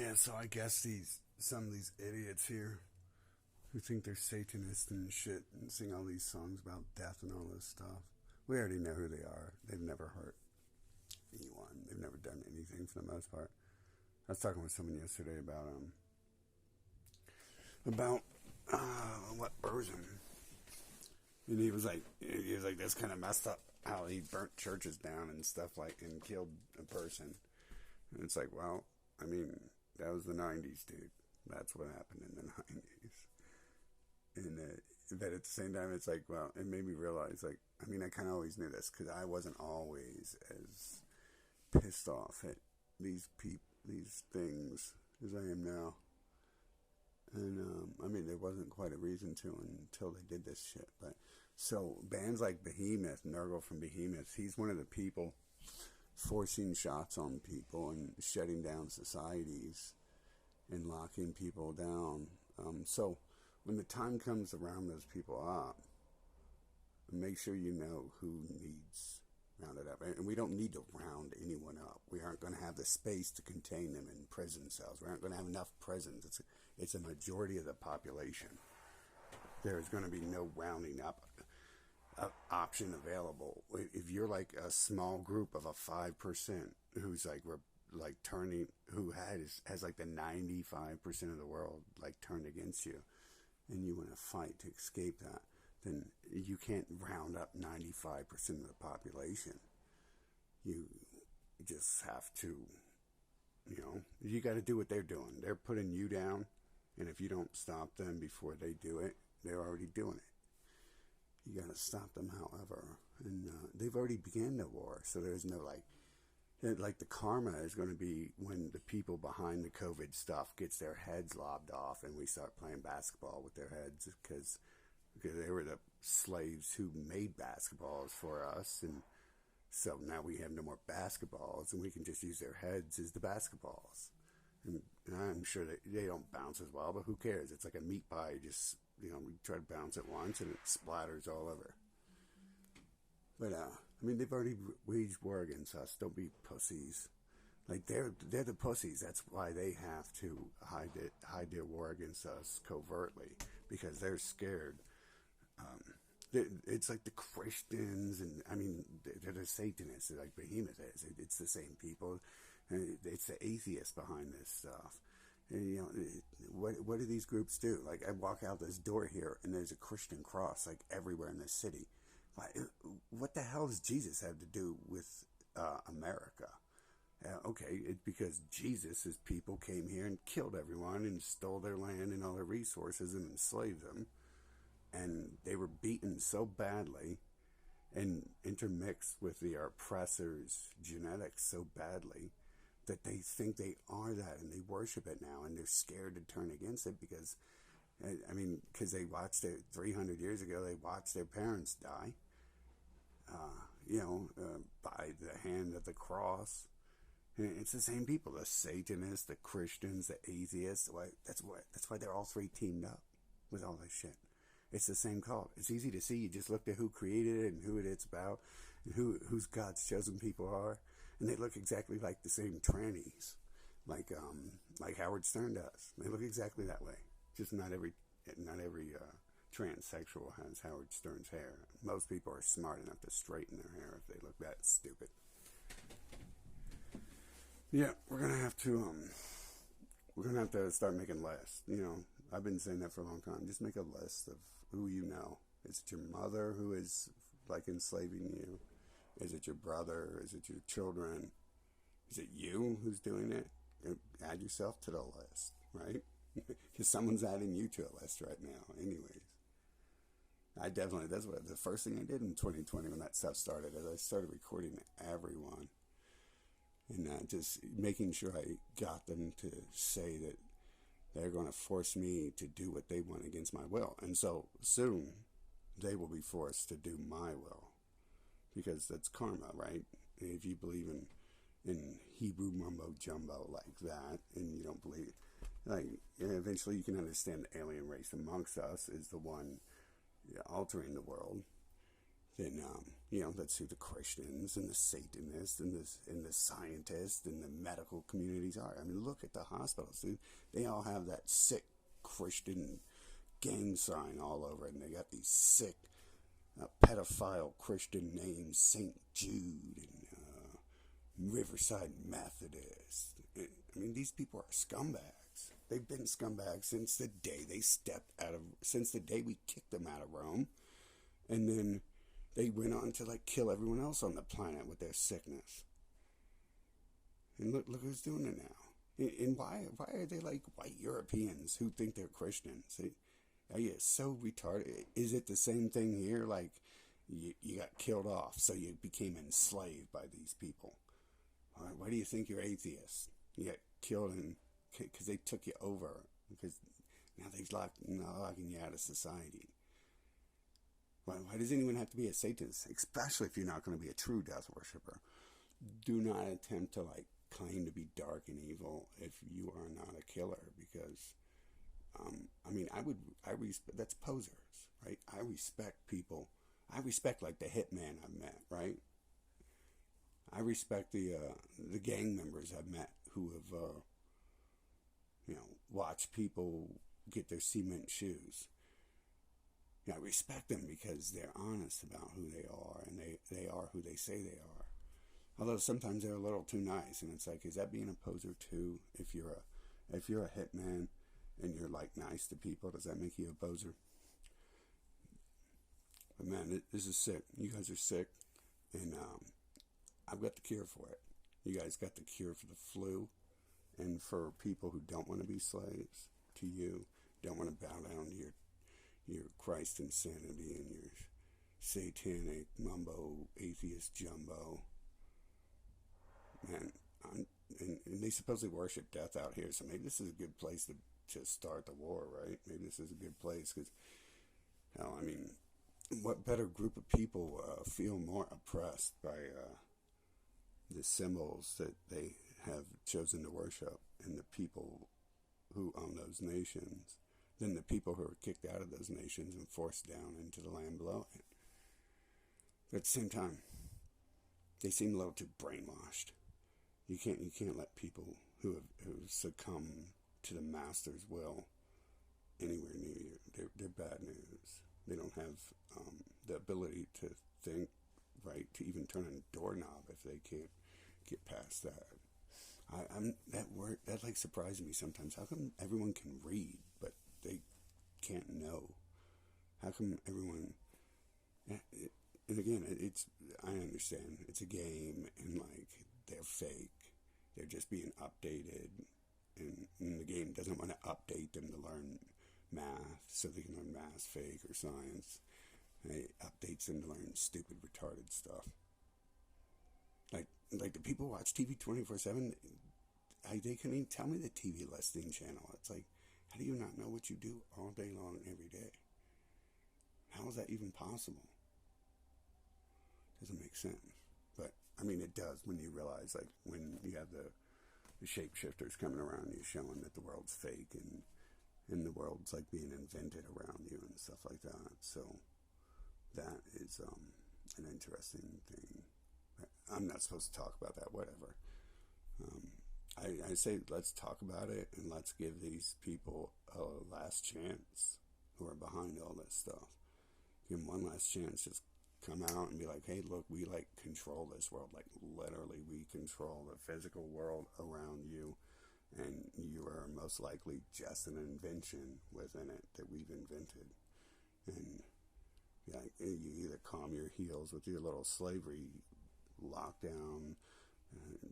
Yeah, so I guess some of these idiots here who think they're Satanists and shit and sing all these songs about death and all this stuff. We already know who they are. They've never hurt anyone. They've never done anything for the most part. I was talking with someone yesterday about what Burzum, and he was like that's kind of messed up how he burnt churches down and stuff like and killed a person. And it's like, well, I mean, that was the 90s, dude. That's what happened in the 90s. And but at the same time, it's like, well, it made me realize, like, I mean, I kind of always knew this because I wasn't always as pissed off at these things as I am now. And I mean, there wasn't quite a reason to until they did this shit. But so bands like Behemoth, Nergal from Behemoth, he's one of the people forcing shots on people and shutting down societies and locking people down. So when the time comes to round those people up, make sure you know who needs rounded up. And we don't need to round anyone up. We aren't going to have the space to contain them in prison cells. We aren't going to have enough prisons. It's a majority of the population. There's going to be no rounding up option available. If you're like a small group of a 5% who's like turning, who has like the 95% of the world like turned against you, and you want to fight to escape that, then you can't round up 95% of the population. You just have to, you got to do what they're doing. They're putting you down, and if you don't stop them before they do it, they're already doing it. You got to stop them, however, and they've already began the war, so there's no like the karma is going to be when the people behind the COVID stuff gets their heads lobbed off and we start playing basketball with their heads because they were the slaves who made basketballs for us, and so now we have no more basketballs and we can just use their heads as the basketballs. And I'm sure that they don't bounce as well, but who cares? It's like a meat pie. Just, we try to bounce it once and it splatters all over. But, I mean, they've already waged war against us. Don't be pussies. Like, they're the pussies. That's why they have to hide their war against us covertly, because they're scared. It's like the Christians, and I mean, they're the Satanists, like Behemoth is. It's the same people. It's the atheists behind this stuff. And, what do these groups do? Like, I walk out this door here, and there's a Christian cross, like, everywhere in this city. What the hell does Jesus have to do with America? Okay, it's because Jesus' people came here and killed everyone and stole their land and all their resources and enslaved them. And they were beaten so badly and intermixed with the oppressors' genetics so badly that they think they are that and they worship it now, and they're scared to turn against it because they watched it 300 years ago. They watched their parents die, by the hand of the cross. And it's the same people, the Satanists, the Christians, the atheists. That's why they're all three teamed up with all this shit. It's the same cult. It's easy to see. You just look at who created it and who it's about and who's God's chosen people are. And they look exactly like the same trannies, like Howard Stern does. They look exactly that way. Just not every transsexual has Howard Stern's hair. Most people are smart enough to straighten their hair if they look that stupid. Yeah, we're gonna have to start making lists. I've been saying that for a long time. Just make a list of who you know. Is it your mother who is like enslaving you? Is it your brother? Is it your children? Is it you who's doing it? Add yourself to the list, right? Because someone's adding you to a list right now. Anyways, that's what the first thing I did in 2020 when that stuff started is I started recording everyone and just making sure I got them to say that they're going to force me to do what they want against my will. And so soon they will be forced to do my will, because that's karma, right? If you believe in Hebrew mumbo jumbo like that, and you don't believe, eventually you can understand the alien race amongst us is the one altering the world, then That's who the Christians and the Satanists and the scientists and the medical communities are. I mean, look at the hospitals. They all have that sick Christian gang sign all over it, and they got these sick pedophile Christian names, St. Jude and Riverside Methodist. I mean, these people are scumbags. They've been scumbags since the day since the day we kicked them out of Rome, and then they went on to kill everyone else on the planet with their sickness. And look who's doing it now. And why are they like white Europeans who think they're Christians? Are you so retarded? Is it the same thing here? Like, you got killed off, so you became enslaved by these people. Why do you think you're atheist? You got killed because they took you over. Because now they're locking you out of society. Why does anyone have to be a Satanist? Especially if you're not going to be a true death worshiper. Do not attempt to claim to be dark and evil if you are not a killer, because that's posers, right? I respect people. I respect the hitman I've met, right? I respect the gang members I've met who have watched people get their cement shoes. I respect them because they're honest about who they are, and they are who they say they are. Although sometimes they're a little too nice, and it's like, is that being a poser too? If you're a hitman and you're nice to people, does that make you a poser? But man, this is sick. You guys are sick, and I've got the cure for it. You guys got the cure for the flu, and for people who don't want to be slaves to you, don't want to bow down to your Christ insanity and your satanic mumbo atheist jumbo. Man, and they supposedly worship death out here, so maybe this is a good place to start the war, right? Maybe this is a good place, because, hell, I mean, what better group of people feel more oppressed by the symbols that they have chosen to worship and the people who own those nations than the people who are kicked out of those nations and forced down into the land below it. But at the same time, they seem a little too brainwashed. You can't let people who succumb to the master's will anywhere near you. They're bad news. They don't have the ability to think right, to even turn a doorknob if they can't get past that. That surprises me sometimes. How come everyone can read, but they can't know? How come everyone... And again, I understand. It's a game, and they're fake. They're just being updated, and the game doesn't want to update them to learn math, so they can learn math, fake, or science. And it updates them to learn stupid, retarded stuff. Like the people watch TV 24/7. They couldn't even tell me the TV listing channel. It's like, how do you not know what you do all day long, every day? How is that even possible? Doesn't make sense. But I mean, it does when you realize, when you have the shapeshifters coming around you, showing that the world's fake and the world's being invented around you and stuff like that. So that is an interesting thing. I'm not supposed to talk about that. Whatever. I say let's talk about it, and let's give these people a last chance who are behind all this stuff. Give them one last chance. Just come out and be like, hey, look, we control this world. Literally, we control the physical world around you, and you are most likely just an invention within it that we've invented. And you either calm your heels with your little slavery lockdown,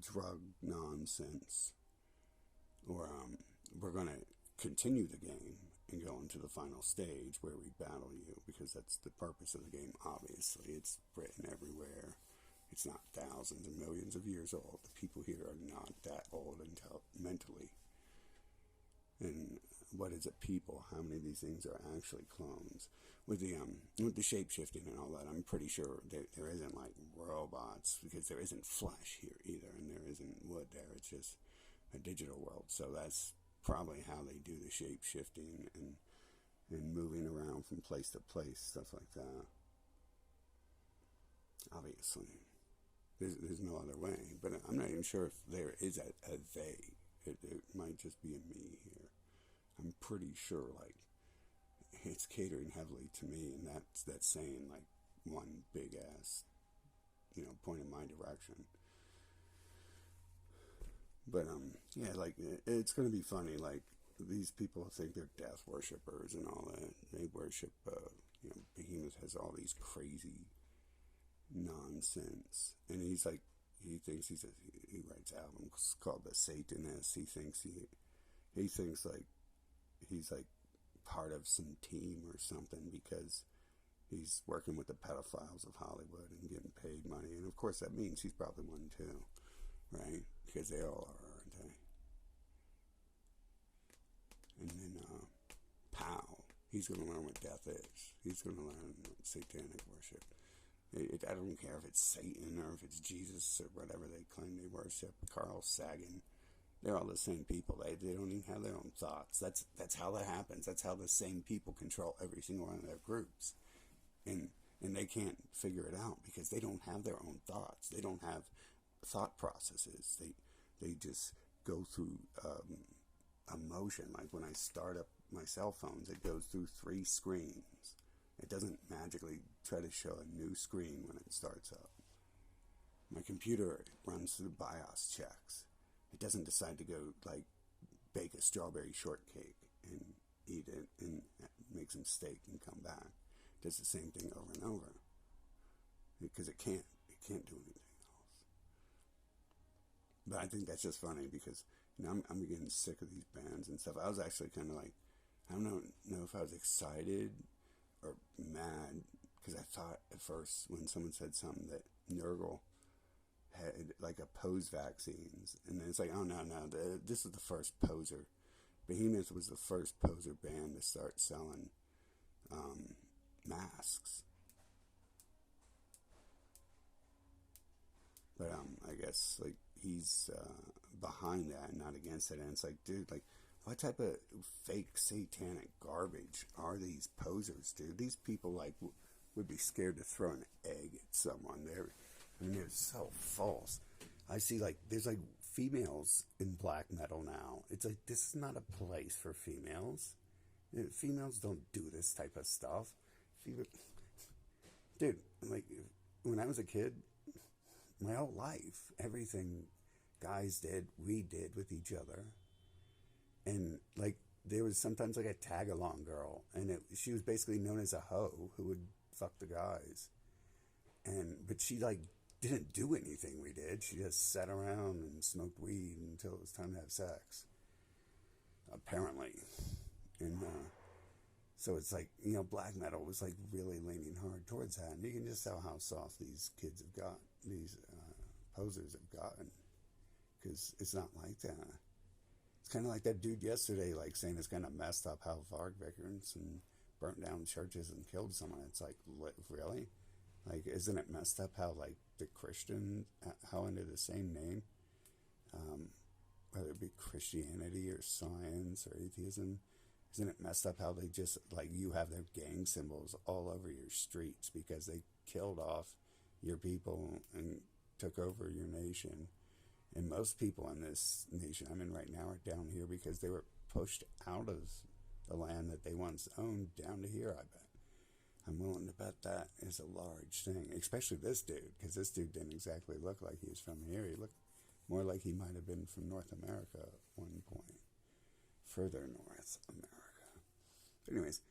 drug nonsense, or we're going to continue the game and go into the final stage where we battle you, because that's the purpose of the game. Obviously, it's written everywhere. It's not thousands and millions of years old. The people here are not that old mentally. And what is a people? How many of these things are actually clones? With the shape-shifting and all that, I'm pretty sure there isn't robots, because there isn't flesh here either, and there isn't wood there. It's just a digital world. So that's probably how they do the shape-shifting and moving around from place to place, stuff like that. obviously. There's no other way. But I'm not even sure if there is a they. It might just be a me here. I'm pretty sure, like, it's catering heavily to me, and that's saying, like, one big ass, point in my direction. But, yeah, like, it's going to be funny, like, these people think they're death worshippers and all that. They worship, Behemoth has all these crazy nonsense. And he's like, he thinks he writes albums called The Satanist. He thinks like, he's like part of some team or something because he's working with the pedophiles of Hollywood and getting paid money. And of course that means he's probably one too, right? Because they all are, aren't they? And then Pow, he's going to learn what death is. He's going to learn satanic worship. I don't care if it's Satan or if it's Jesus or whatever they claim they worship. Carl Sagan, they're all the same people. They don't even have their own thoughts. That's how that happens. That's how the same people control every single one of their groups, and they can't figure it out because they don't have their own thoughts. They don't have thought processes. They just go through emotion. Like when I start up my cell phones, it goes through 3 screens. It doesn't magically try to show a new screen when it starts up. My computer runs through BIOS checks. It doesn't decide to go, like, bake a strawberry shortcake and eat it and make some steak and come back. It does the same thing over and over. Because it can't do anything else. But I think that's just funny because, I'm getting sick of these bands and stuff. I was actually kind of like, I don't know if I was excited or mad, because I thought at first when someone said something that Nergal had like opposed vaccines, and then it's like, oh no, this is the first poser. Behemoth was the first poser band to start selling masks. But I guess like he's behind that and not against it, and it's like, dude, like, what type of fake satanic garbage are these posers, dude? These people, like, would be scared to throw an egg at someone. They're so false. I see, like, there's, like, females in black metal now. It's like, this is not a place for females. Females don't do this type of stuff. Dude, like, when I was a kid, my whole life, everything guys did, we did with each other. And, like, there was sometimes, like, a tag-along girl. And she was basically known as a hoe who would fuck the guys. But she, like, didn't do anything we did. She just sat around and smoked weed until it was time to have sex. Apparently. And, so it's like, black metal was, like, really leaning hard towards that. And you can just tell how soft these kids have got, these posers have gotten. Because it's not like that. It's kind of like that dude yesterday, like, saying it's kind of messed up how Varg Vikernes burnt down churches and killed someone. It's like, really? Like, isn't it messed up how, like, the Christian, how under the same name, whether it be Christianity or science or atheism, isn't it messed up how they just, like, you have their gang symbols all over your streets because they killed off your people and took over your nation? And most people in this nation I'm in right now are down here because they were pushed out of the land that they once owned down to here, I bet. I'm willing to bet that is a large thing, especially this dude, because this dude didn't exactly look like he was from here. He looked more like he might have been from North America at one point. Further North America. But anyways,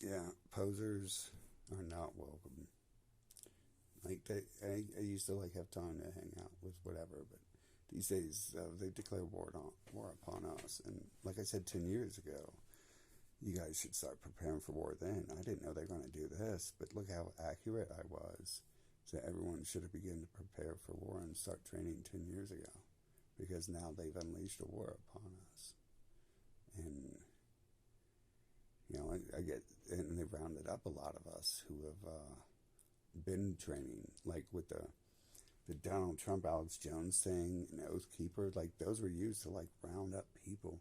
yeah, posers are not welcome. Like, I used to, like, have time to hang out with whatever, but these days, they declare war upon us. And like I said 10 years ago, you guys should start preparing for war then. I didn't know they were going to do this, but look how accurate I was. So everyone should have begun to prepare for war and start training 10 years ago, because now they've unleashed a war upon us. And, I get, and they've rounded up a lot of us who have, been training, like with the Donald Trump, Alex Jones thing, and Oath Keeper, like those were used to, like, round up people.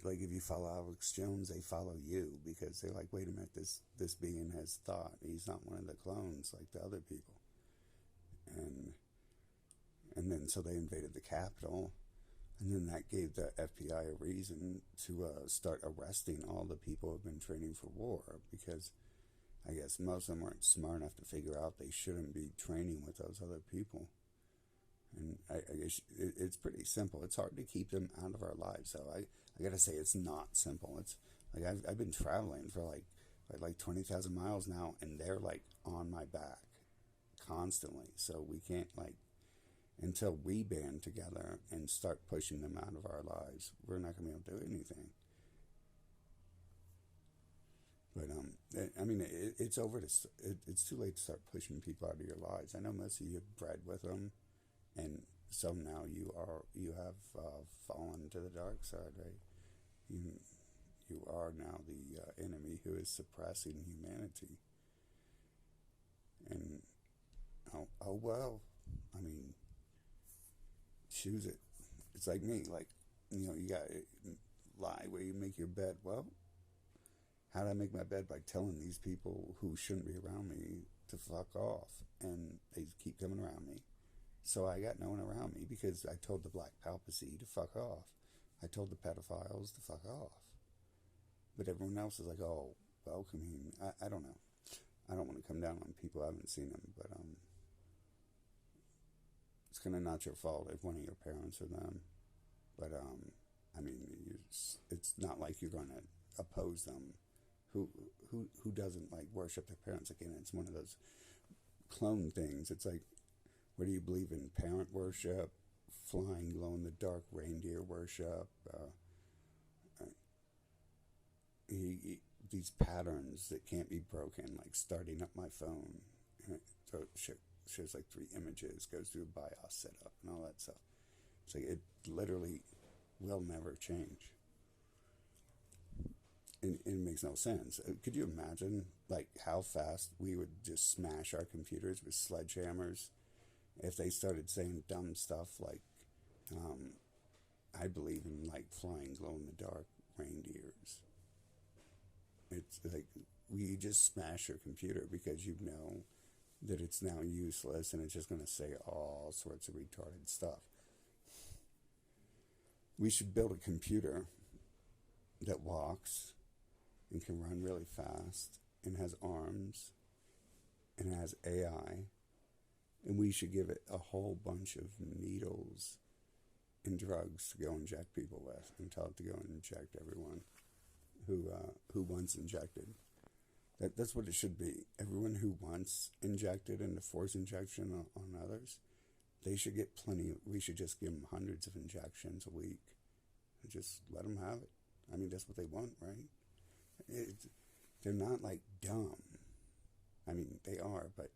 Like, if you follow Alex Jones, they follow you because they're like, wait a minute, this being has thought. He's not one of the clones like the other people. And then so they invaded the Capitol, and then that gave the FBI a reason to start arresting all the people who have been training for war, because I guess most of them weren't smart enough to figure out they shouldn't be training with those other people. And I guess it's pretty simple. It's hard to keep them out of our lives, though. I gotta say, it's not simple. It's like I've been traveling for like 20,000 miles now, and they're like on my back constantly. So we can't, like, until we band together and start pushing them out of our lives, we're not gonna be able to do anything. But I mean, it's over. It's too late to start pushing people out of your lives. I know most of you have bred with them, and so now you have fallen to the dark side, right? You are now the enemy who is suppressing humanity. And oh well, I mean, choose it. It's like me, like, you got to lie where you make your bed. Well, how do I make my bed? By telling these people who shouldn't be around me to fuck off, and they keep coming around me. So I got no one around me because I told the black papacy to fuck off. I told the pedophiles to fuck off. But everyone else is like, oh, welcoming. I don't know. I don't want to come down on people. I haven't seen them, but it's kind of not your fault if one of your parents or them. But I mean, it's not like you're going to oppose them. Who doesn't like worship their parents? Again, it's one of those clone things. It's like, what do you believe in? Parent worship, flying glow-in-the-dark reindeer worship, these patterns that can't be broken, like starting up my phone. So it shows like 3 images, goes through a BIOS setup and all that stuff. It's like it literally will never change. It makes no sense. Could you imagine like how fast we would just smash our computers with sledgehammers if they started saying dumb stuff like, I believe in like flying glow-in-the-dark reindeers. It's like we just smash your computer because you know that it's now useless and it's just going to say all sorts of retarded stuff. We should build a computer that walks and can run really fast and has arms and has AI, and we should give it a whole bunch of needles and drugs to go inject people with, and tell it to go and inject everyone who wants injected. That's what it should be. Everyone who wants injected and to force injection on others, they should get plenty. We should just give them hundreds of injections a week and just let them have it. I mean, that's what they want, right? They're not like dumb. I mean, they are, but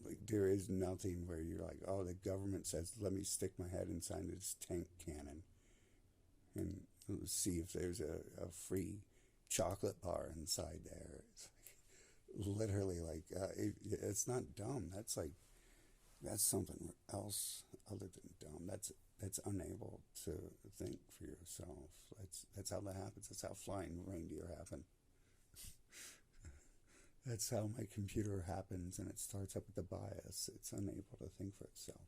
like there is nothing where you're like, oh, the government says, let me stick my head inside this tank cannon and see if there's a free chocolate bar inside there. It's like, literally like, it's not dumb. That's something else other than dumb. That's unable to think for yourself. That's how that happens. That's how flying reindeer happen. That's how my computer happens, and it starts up with the BIOS. It's unable to think for itself.